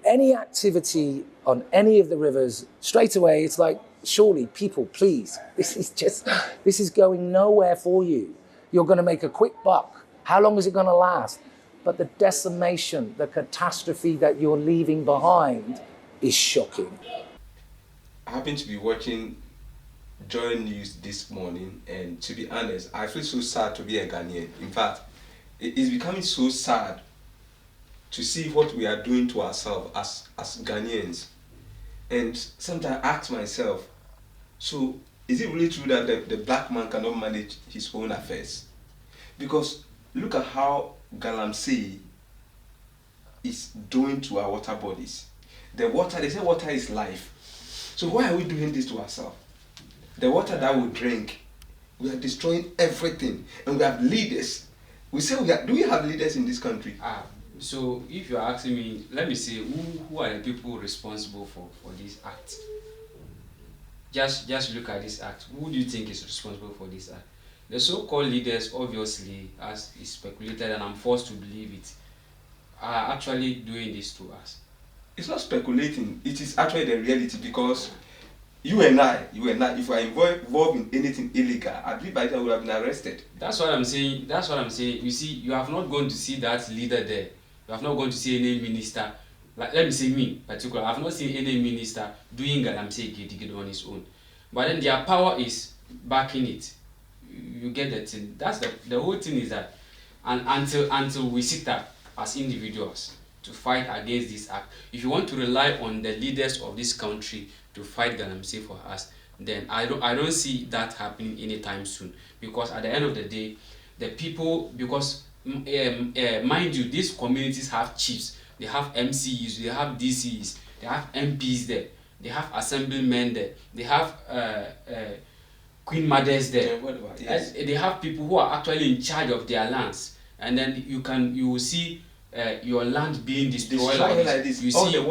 any activity on any of the rivers, straight away it's like, surely people, please, this is going nowhere for you. You're going to make a quick buck. How long is it going to last? But the decimation, the catastrophe that you're leaving behind is shocking. I happen to be watching Joy News this morning, and to be honest, I feel so sad to be a Ghanaian. In fact, it's becoming so sad to see what we are doing to ourselves as Ghanaians. And sometimes I ask myself, so is it really true that the black man cannot manage his own affairs? Because look at how galamsey is doing to our water bodies. The water, they say water is life. So why are we doing this to ourselves? The water that we drink, we are destroying everything. And we have leaders. We say do we have leaders in this country? So if you're asking me, let me say, who are the people responsible for this act? Just look at this act. Who do you think is responsible for this act? The so-called leaders, obviously, as is speculated, and I'm forced to believe it, are actually doing this to us. It's not speculating. It is actually the reality, because you and I, if we are involved in anything illegal, I believe by then we would have been arrested. That's what I'm saying. You see, you have not gone to see that leader there. You have not gone to see any minister. Like, let me say me, particular. I have not seen any minister doing galamsey on his own. But then their power is backing it. You get that thing. That's the whole thing is that, and until we sit up as individuals to fight against this act. If you want to rely on the leaders of this country to fight galamsey for us, then I don't see that happening anytime soon. Because at the end of the day, the people, because mind you, these communities have chiefs, they have MCs, they have DCs, they have MPs there, they have assemblymen there, they have queen mothers there. Yes. They have people who are actually in charge of their lands, and then you will see your land being destroyed like this. You see the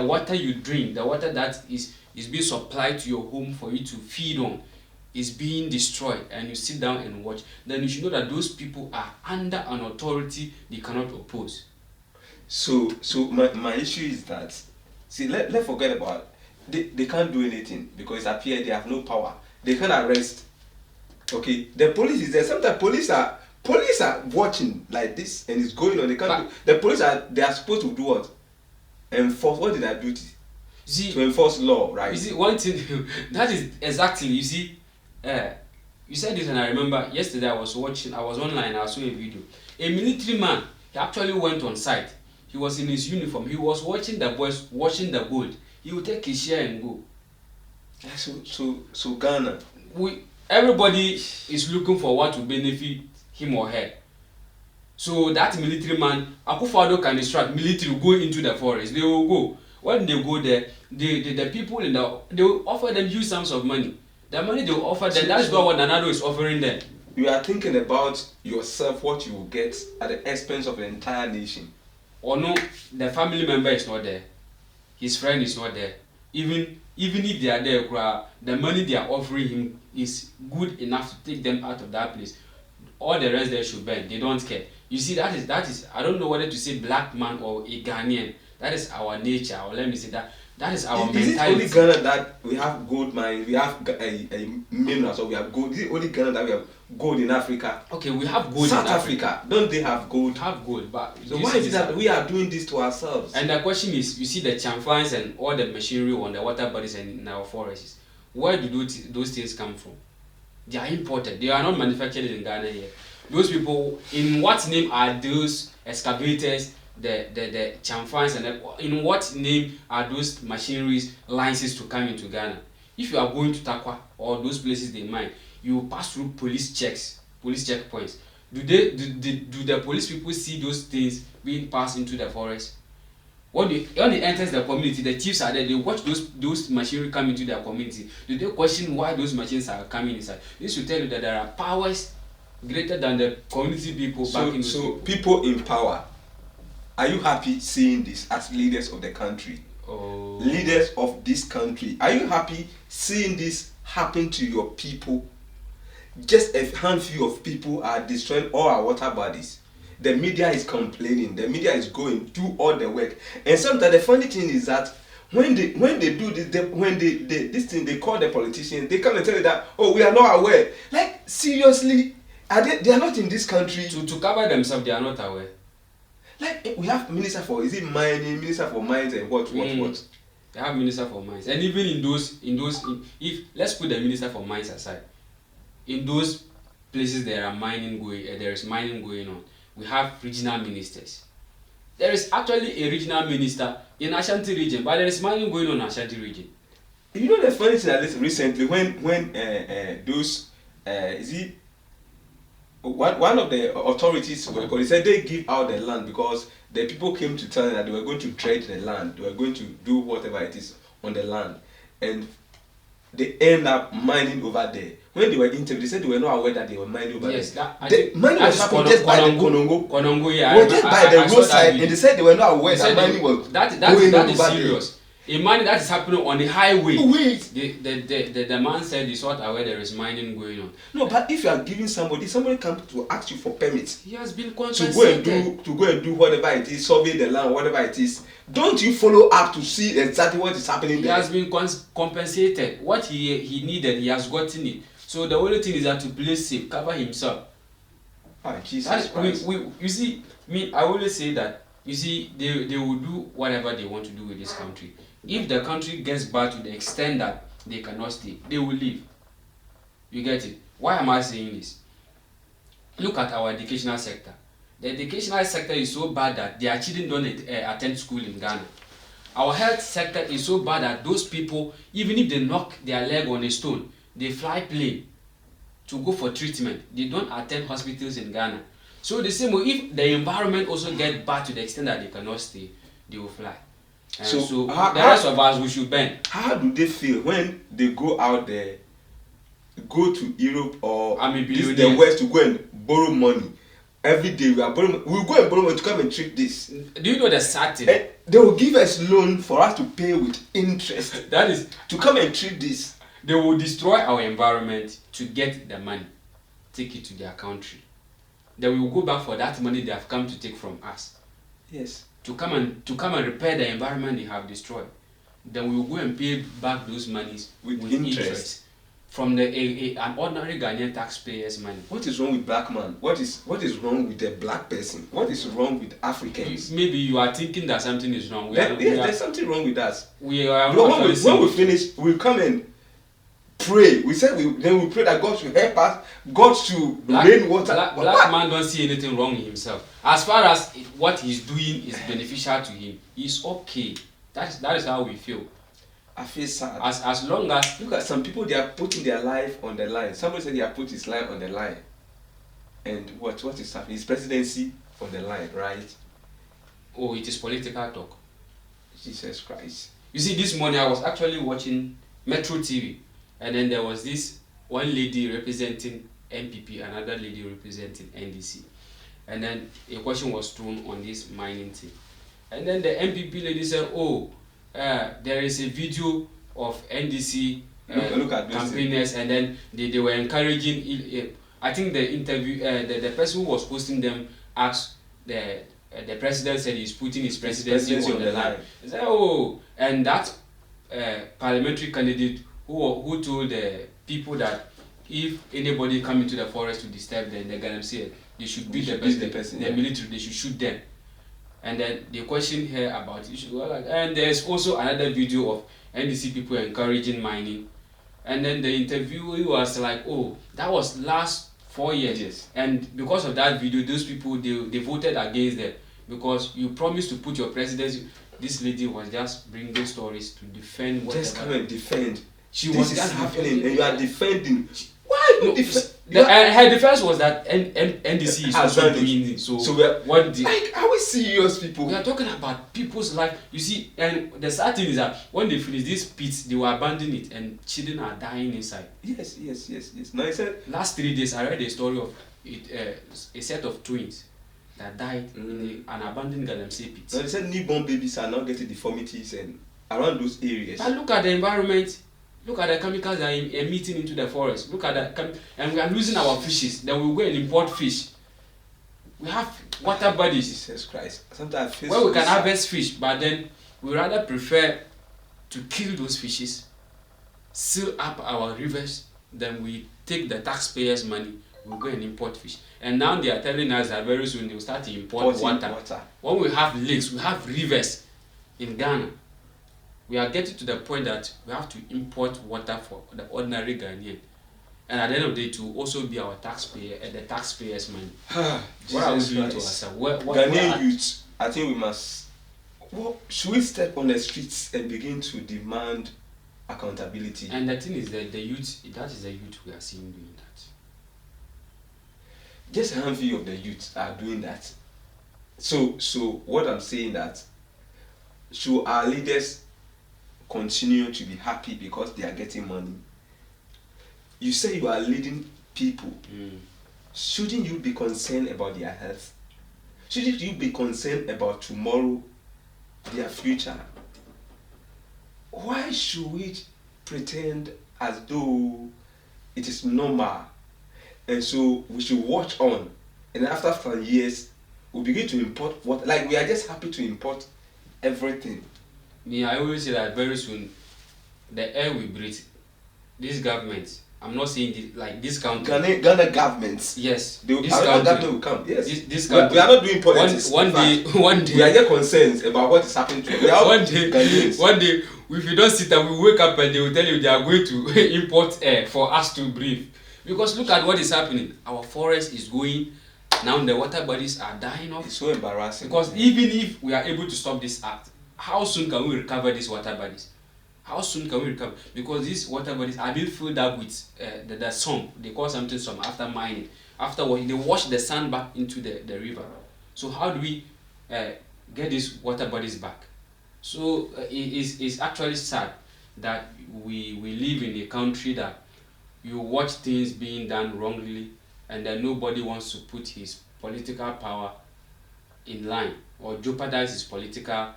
water you drink, the water that is being supplied to your home for you to feed on, is being destroyed, and you sit down and watch. Then you should know that those people are under an authority they cannot oppose. So my issue is that, see, let's forget about they can't do anything because it appears they have no power. They can't arrest. Okay, the police is there. Sometimes police are watching like this, and it's going on. They can't do. The police they are supposed to do what? Enforce. What is their duty? See, to enforce law, right? You see, one thing that is exactly. You see, you said this, and I remember yesterday I was online. I saw a video. A military man. He actually went on site. He was in his uniform. He was watching the boys washing the gold. He would take his share and go. So Ghana. Everybody is looking for what to benefit him or her. So that military man, Akufo-Addo can instruct military to go into the forest. They will go. When they go there, the people they will offer them huge sums of money. The money they will offer them, that's not what Nanado is offering them. You are thinking about yourself, what you will get at the expense of the entire nation. Or no, the family member is not there. His friend is not there. Even if they are there, the money they are offering him is good enough to take them out of that place. All the rest they should burn. They don't care. You see, that is I don't know whether to say black man or a Ghanaian. That is our nature, or let me say that is our mentality. Is it only Ghana that we have gold mines, we have a minerals, or we have gold? Is it only Ghana that we have gold in Africa? Okay, we have gold South in Africa. Don't they have gold? Have gold, but so why is it that we are doing this to ourselves? And the question is, you see the chamfans and all the machinery on the water bodies and in our forests, where do those things come from? They are imported. They are not manufactured in Ghana here. Those people, in what name are those excavators, the chamfans, and in what name are those machineries licensed to come into Ghana? If you are going to Takwa or those places they mine, you pass through police checkpoints. Do the police people see those things being passed into the forest? When it enters the community, the chiefs are there. They watch those machinery come into their community. Do they question why those machines are coming inside? This will tell you that there are powers greater than the community people back in. So people in power, are you happy seeing this as leaders of the country? Oh. Leaders of this country, are you happy seeing this happen to your people? Just a handful of people are destroying all our water bodies. the media is complaining, the media is going do all the work. And sometimes the funny thing is that when they do this, this thing, they call the politicians, they come and tell you that, oh, we are not aware. Like, seriously, they are not in this country to cover themselves. They are not aware. Like, we have minister for, is it mining, minister for mines and what? They have minister for mines, and even in those if let's put the minister for mines aside, in those places there is mining going on, we have regional ministers. There is actually a regional minister in Ashanti region, but there is mining going on in Ashanti region. You know the funny thing that recently when those is it one of the authorities they said they give out the land because the people came to tell them that they were going to trade the land, they were going to do whatever it is on the land, and they end up mining over there. When they were interviewed, they said they were not aware that they were mining over there. The mining was happening just by the Konongo. Yeah, was just by the roadside, and they said they were not aware that mining was going that is over serious. There. A mining that is happening on the highway. Wait. The man said he's not aware there is mining going on. No, but if you are giving somebody comes to ask you for permits. He has been to go and do whatever it is, survey the land, whatever it is. Don't you follow up to see exactly what is happening there? He has been compensated. What he needed, he has gotten it. So the only thing is that to play safe, cover himself. Jesus Christ. You see, I always say that, you see, they will do whatever they want to do with this country. If the country gets bad to the extent that they cannot stay, they will leave. You get it? Why am I saying this? Look at our educational sector. The educational sector is so bad that their children don't attend school in Ghana. Our health sector is so bad that those people, even if they knock their leg on a stone, they fly plane to go for treatment. They don't attend hospitals in Ghana. So the same way, if the environment also gets bad to the extent that they cannot stay, they will fly. So the rest of us, we should bend. How do they feel when they go out there, go to Europe or the West to go and borrow money? Every day we are borrowing. We will go and borrow money to come and treat this. Do you know the sad thing? And they will give us loan for us to pay with interest. That is to come and treat this. They will destroy our environment to get the money, take it to their country. Then we will go back for that money they have come to take from us. Yes. To come and repair the environment they have destroyed. Then we will go and pay back those monies with interest from an ordinary Ghanaian taxpayer's money. What is wrong with black man? What is wrong with the black person? What is wrong with Africans? Maybe you are thinking that something is wrong. There's something wrong with us. When we finish, we come and pray. We said then we pray that God should help us. God should rain water. Black man don't see anything wrong in himself. As far as what he's doing is beneficial to him, he's okay. That is how we feel. I feel sad. As long as look at some people, they are putting their life on the line. Somebody said he have put his life on the line. And what is happening? His presidency on the line, right? Oh, it is political talk. Jesus Christ. You see, this morning I was actually watching Metro TV. And then there was this one lady representing MPP, another lady representing NDC. And then a question was thrown on this mining thing. And then the MPP lady said, oh, there is a video of NDC look at campaigners, and then they were encouraging, I think the interview, the person who was hosting them asked the president, said he's putting his presidency on the line. He said, oh, and that parliamentary candidate who told the people that if anybody come into the forest to disturb them, the galamsey, they should beat the person, the military, they should shoot them. And then they questioned her about it. And there's also another video of NDC people encouraging mining. And then the interviewee was like, oh, that was last 4 years. Yes. And because of that video, those people, they voted against them. Because you promised to put your presidency. This lady was just bringing stories to defend whatever. Just come and defend. This was just happening and you are defending. Why? No, her defense was that NDC is also doing it. So we are, what the, like, are we serious people? We are talking about people's life. You see, and the sad thing is that when they finish these pits, they will abandon it and children are dying inside. Yes. Now I said last 3 days I read a story of a set of twins that died in an abandoned galamsey pit. Now they said newborn babies are now getting deformities and around those areas. But look at the environment. Look at the chemicals that are emitting into the forest. Look at that, and we are losing our fishes. Then we will go and import fish. We have water bodies Jesus Christ. Sometimes I feel where so we can sad. harvest fish, but then we rather prefer to kill those fishes, seal up our rivers, than we take the taxpayers' money, we go and import fish. And now they are telling us that very soon they will start to import water. When we have lakes, we have rivers in Ghana. We are getting to the point that we have to import water for the ordinary Ghanaian. And at the end of the day, to also be our taxpayer and the taxpayers' money. What are we doing to ourselves? Ghanaian youth, I think we must. Should we step on the streets and begin to demand accountability? And the thing is that the youth, that is the youth we are seeing doing that. Just a handful of the youth are doing that. So what I'm saying that, should our leaders continue to be happy because they are getting money? You say you are leading people. Shouldn't you be concerned about their health? Shouldn't you be concerned about tomorrow, their future? Why should we pretend as though it is normal? And so we should watch on, and after some years we begin to import what, like we are just happy to import everything. I always say that very soon the air we breathe, this government, I'm not saying this, like this country, Ghana governments, yes, this government will come, yes, this country, we are not doing politics. One day we are just concerned about what is happening to us. One day if you don't sit and we wake up and they will tell you they are going to import air for us to breathe. Because look at what is happening. Our forest is going, now the water bodies are dying off. It's so embarrassing. Because even if we are able to stop this act, how soon can we recover these water bodies? How soon can we recover? Because these water bodies are being filled up with the sun. They call something some after mining. After they wash the sand back into the river. So how do we get these water bodies back? So it's actually sad that we live in a country that you watch things being done wrongly, and then nobody wants to put his political power in line or jeopardize his political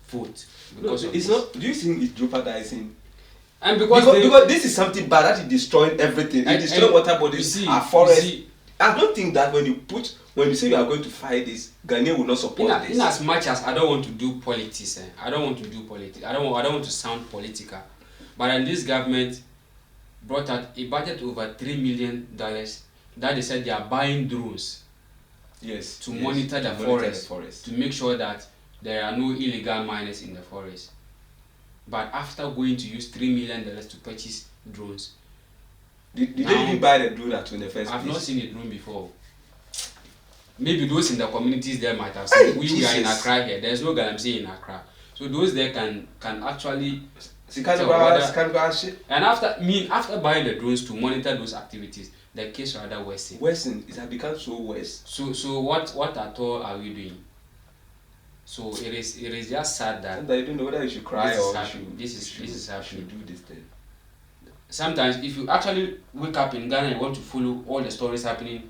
vote because of it's this. not. Do you think it's jeopardizing? And because this is something bad that is destroying everything. It destroys water bodies, our forests. I don't think that when you say you are going to fight this, Ghanaian will not support this. In as much as I don't want to do politics, I don't want to sound political, but in this government brought out a budget over $3 million that they said they are buying drones to monitor the forest, to make sure that there are no illegal miners in the forest. But after going to use $3 million to purchase drones, did they even buy the drone in the first place? I've not seen a drone before. Maybe those in the communities there might have seen. We are in Accra here. There's no galamsey in Accra, so those there can actually. And after buying the drones to monitor those activities, the case rather worsened. It has become so worse. So what at all are we doing? So it is just sad that sometimes you don't know whether you should cry or this is happening. Do this thing. Sometimes if you actually wake up in Ghana and want to follow all the stories happening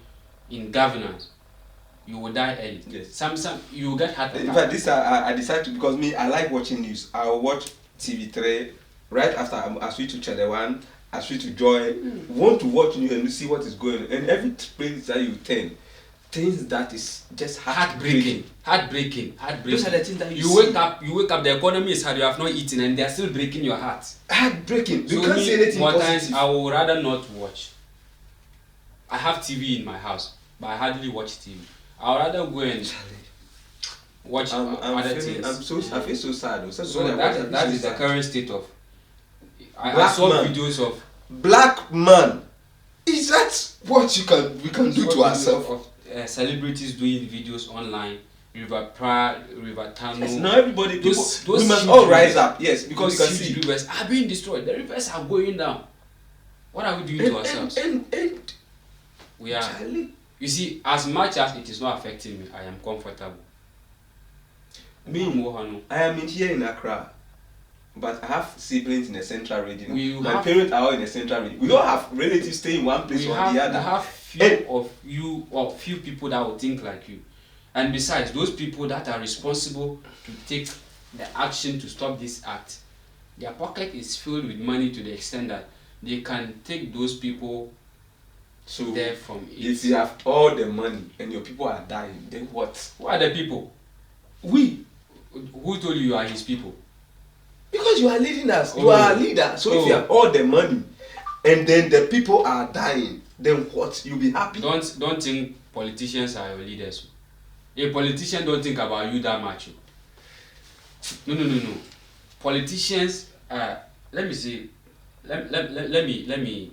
in governance, you will die early. Yes. Some you will get heart attack. In fact, this I decided to, because I like watching news. I will watch TV3 right after I switch to Channel 1, I switch to Joy. Want to watch news and see what is going on. And every place that you turn, things that is just heartbreaking. Those are the things that you wake up, the economy is hard, you have not eaten, and they are still breaking your heart. Heartbreaking. You So can't say anything more positive. times I would rather not watch. I have TV in my house, but I hardly watch TV. I would rather go and watch other things. I feel so sad. So that is the current state of. I saw videos of black man. Is that what we can do to ourselves? Of celebrities doing videos online, River Tano. Yes, now everybody, we must huge all rise up. Yes, because you can huge see rivers are being destroyed. The rivers are going down. What are we doing to ourselves? And we are. Charlie. You see, as much as it is not affecting me, I am comfortable. I am in here in Accra, but I have siblings in the central region. My parents are all in the central region. We don't have relatives staying in one place or the other. We have few people that will think like you. And besides, those people that are responsible to take the action to stop this act, their pocket is filled with money to the extent that they can take those people So there from it. if you have all the money and your people are dying, then what? Who are the people? We. Who told you are his people? Because you are leading us. You Oh. are a leader. So if you Oh. have all the money and then the people are dying, then what? You'll be happy. Don't think politicians are your leaders. A politician don't think about you that much. No. Politicians, let me say, let me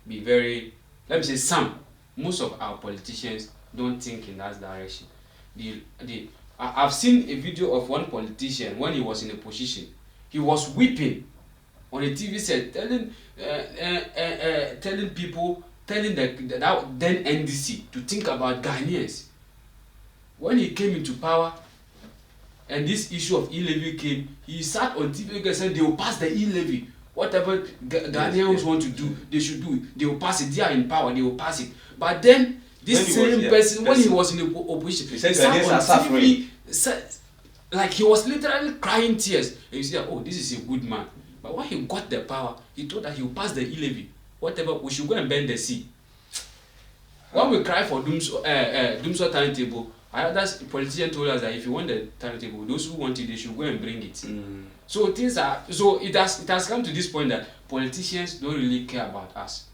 be very, let me say most of our politicians don't think in that direction. I've seen a video of one politician when he was in a position. He was weeping on a TV set, telling people, telling that then NDC to think about Ghanaians. When he came into power, and this issue of e-levy came, he sat on TV and said they will pass the e-levy. Whatever Ghanaians want to do, they should do it. They will pass it. They are in power. They will pass it. But then this same person, when he was in the opposition, he sat on TV, like he was literally crying tears. And you see, oh, this is a good man. But when he got the power, he thought that he will pass the e-levy. Whatever, we should go and bend the sea. When we cry for Doomsday timetable, another politician told us that if you want the timetable, those who want it, they should go and bring it. So it has come to this point that politicians don't really care about us.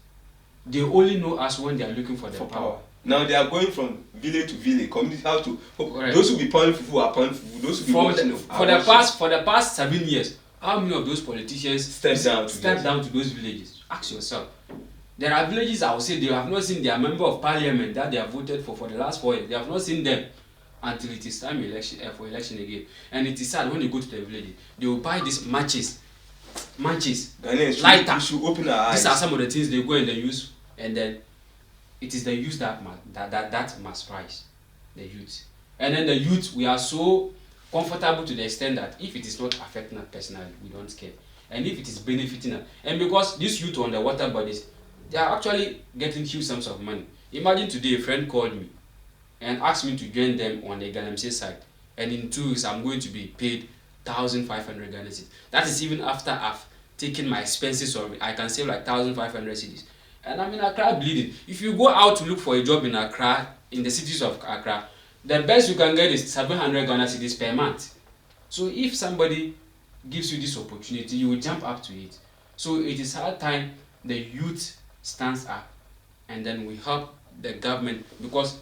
They only know us when they are looking for the power. Now they are going from village to village, community how to. Correct. Those who be pouring fufu are pouring fufu. Those who be watching for the past 7 years, how many of those politicians step down to those villages? Ask yourself. There are villages I will say they have not seen their member of parliament that they have voted for the last 4 years. They have not seen them until it is time for election again. And it is sad when you go to the village, they will buy these matches, lighter. We should open our eyes. These are some of the things they go and they use, and then it is the youth that must rise, the youth. And then the youth, we are so comfortable to the extent that if it is not affecting us personally, we don't care. And if it is benefiting us, and because these youth on the water bodies, they are actually getting huge sums of money. Imagine today a friend called me and asked me to join them on the galamsey side, and in 2 weeks I'm going to be paid 1,500 Ghana cedis. That is even after I've taken my expenses, or I can save like 1,500 cedis. And I'm in Accra bleeding. If you go out to look for a job in Accra, in the cities of Accra, the best you can get is 700 Ghana cedis per month. So if somebody gives you this opportunity, you will jump up to it. So it is hard time the youth stands up, and then we help the government, because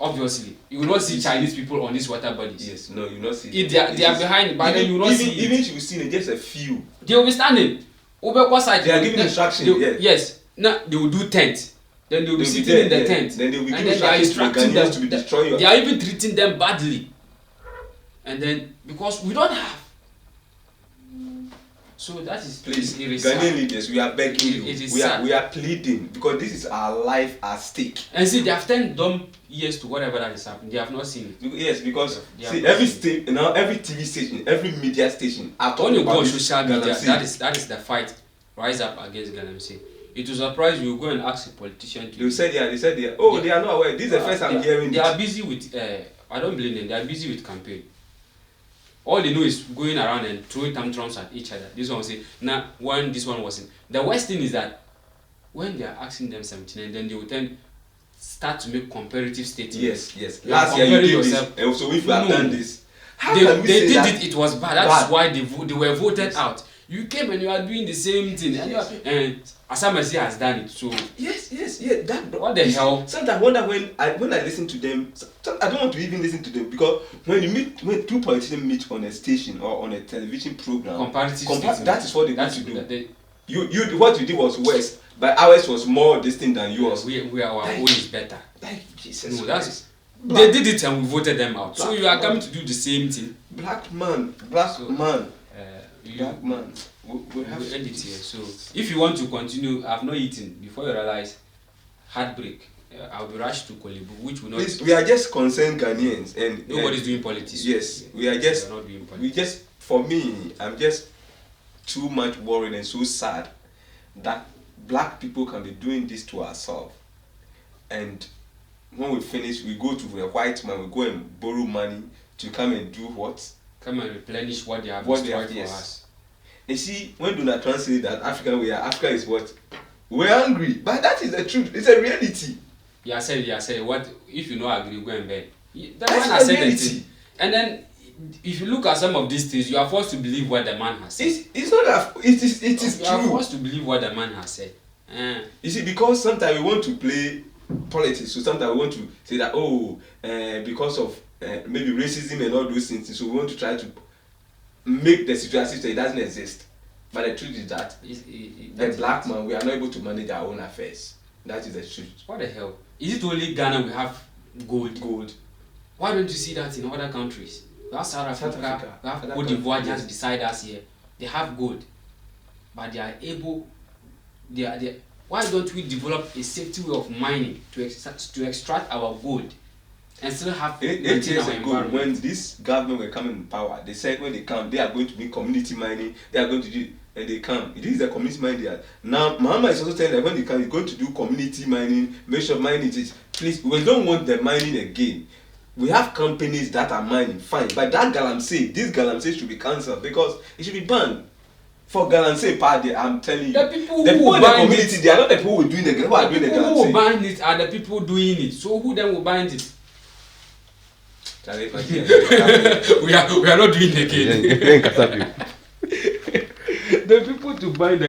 obviously you will not see Chinese people on these water bodies. Yes, no, you will not see. If they are behind, but then you will not see. Even if you see it, just a few. They will be standing. They are giving instructions. Yes. Now they will do tent. Then they will be sitting in the tent. Then they will be and giving then they are instructing them to be destroying. They are even treating them badly. And then because we don't have. So that is, please, Ghanaian leaders, we are begging you. We are pleading, because this is our life at stake. And see, they have 10 dumb years to whatever that is happening. They have not seen it. Yes, because see, every state now, every TV station, every media station are when you talking about go on social media, galamsey. that is the fight. Rise up against galamsey. It will surprise you. Go and ask a politician. They said oh, they are not aware. This is the first I'm hearing. They are busy with. I don't blame them. They are busy with campaign. All they know is going around and throwing tantrums at each other. This one will say, nah, when this one wasn't. The worst thing is that when they are asking them something, and then they will then start to make comparative statements. Yes. Last year you did this, and so if you have done this, they did it. It was bad. That's why they were voted out. You came and you are doing the same thing, and Asamasi has done it. So yes. What the hell? Sometimes I wonder when I listen to them. I don't want to even listen to them, because when two politicians meet on a station or on a television program, that is what they got to do. You what you did was worse, but ours was more distinct than yours. We our own is better. Like Jesus. No, they did it and we voted them out. So you are coming to do the same thing. Black man. We have to end it here. So if you want to continue, I've not eaten before you realize heartbreak. I'll be rushed to Kolebu, which will not. Please, we are just concerned Ghanaians, and nobody's doing politics. Yes, we are just. Not doing politics. For me, I'm just too much worried and so sad that black people can be doing this to ourselves, and when we finish, we go to a white man, we go and borrow money to come and do what? Come and replenish what they have destroyed for us. You see, when Donald Trump said that Africa is what? We're angry, but that is the truth. It's a reality. You say what if you not agree, go and beg. That That's man has the said the reality. thing. And then if you look at some of these things, you are forced to believe what the man has said. It's not that it is You are true. forced to believe what the man has said. You see, because sometimes we want to play politics, so sometimes we want to say that because of maybe racism and all those things, so we want to try to make the situation so it doesn't exist. But the truth is that the black man, we are not able to manage our own affairs. That is the truth. What the hell? Is it only Ghana we have gold? Gold. Why don't you see that in other countries? We have South Africa, we have other Cote d'Ivoire countries, just beside us here. They have gold, but they are able. Why don't we develop a safety way of mining to extract our gold and still have 8 years ago, when this government were coming in power, they said when they come, they are going to be community mining. They are going to do, and they come. It is the community mining. They are. Now, Mahama is also telling that when they come, he's going to do community mining. Make sure mining is. Please, we don't want the mining again. We have companies that are mining, fine, but that galamsey, this galamsey should be cancelled because it should be banned. For galamsey party, I'm telling you, the people who who in the community, they are not the people who are doing the galamsey. The people who bind it are the people doing it. So who then will bind it? We are not doing it again. The people to bind